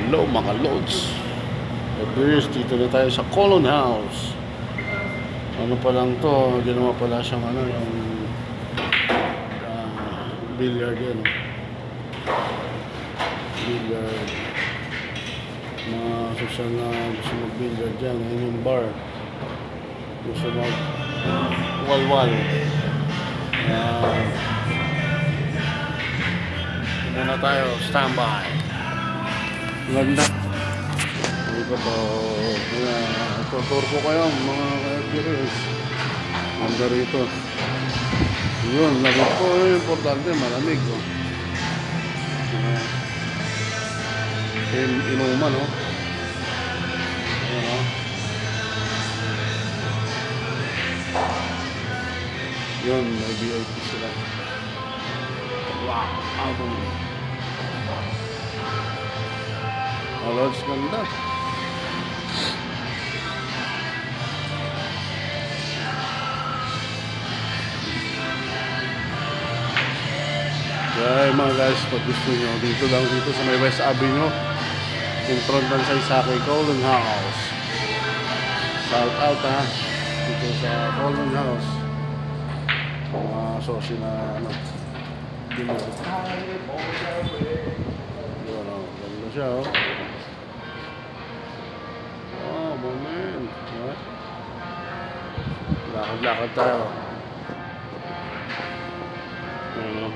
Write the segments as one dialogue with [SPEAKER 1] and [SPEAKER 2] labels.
[SPEAKER 1] Hello mga lods. Everest, dito na tayo sa Colon House. Ano pa lang to, ginawa pala siyang ano, yung billiard yan. Billiard. Mga social na gusto mag-billiard dyan. Yan yung bar. Gusto mag-walwal. Muna tayo, standby. Ganda. Hindi ko to. Tutur ko kayo mga ka-experience. Ganda rito. Yun, lamig po. Importante, malamig. Inuman, no? Ayan, no? Yun, may VIP sila. Wow! Album. Lods, ganda. Kaya mga guys, pag gusto nyo, dito lang dito sa may West Avenue, in front ng Saysaki Colon House. Shout out ha, dito sa Colon House. Mga sosyo na ano, dito. Yun o, ganda siya o. Oh, moment. Lakad-lakad tayo. Ayan o.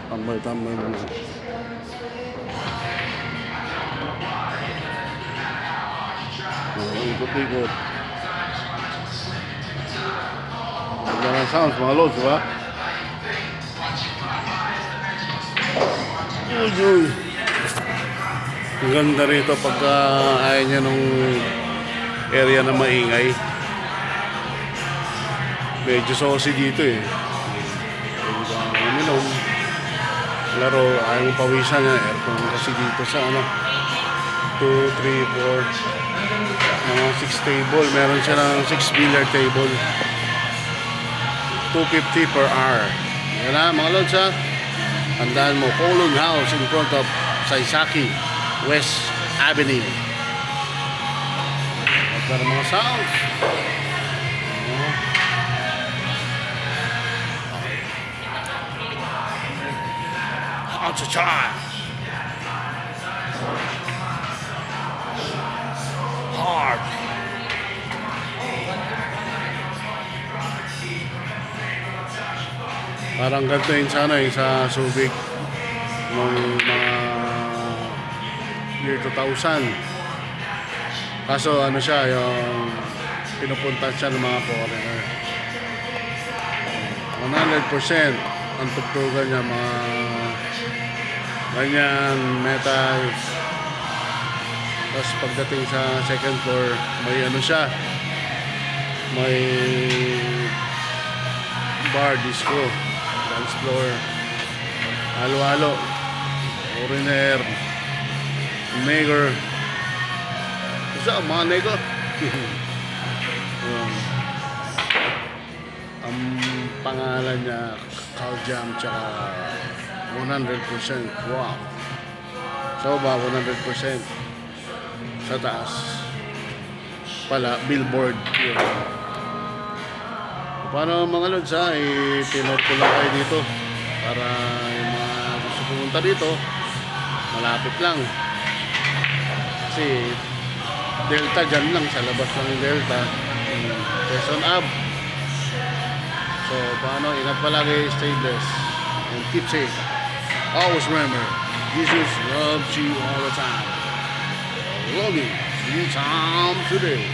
[SPEAKER 1] Tambay-tambay mo na. Ikot-ikot. Ganda ng sounds mga lods, diba? Uy! Ang ganda rito pagka ayaw niya nung area na maingay. Medyo saucy dito eh. Uminom. Laro, ayaw mong pawisan yan. Aircon kasi dito sa ano 2, 3, 4 mga 6 table. Meron siya ng 6 billiard table. 250 per hour. Yan na mga lods ha. Tandaan mo, Colon House in front of Saysaki West Avenue. Magkara mga sounds. Hard to charge. Hard. Parang ganito yun sana sa Subic noong mga year 2000. Kaso ano siya, yung pinupunta siya ng mga foreigner. 100% ang tugtugan niya, mga ganyan, metal. Tapos pagdating sa second floor, may ano siya, may bar, disco, dance floor, halo-halo, foreigner, maker. Isa, mga nego. Ang pangalan niya, Carl Jam, tsaka 100% wow. So ba 100% sa taas pala billboard yun. Paano mga lods ha, i-tinote ko lang kayo dito para yung mga gusto pumunta dito malapit lang kasi Delta dyan lang, sa labas lang yung Delta, Quezon Ave. So paano, ingat palagi, stay blessed and keep safe. Always remember, Jesus loves you all the time. Love you 3 times today.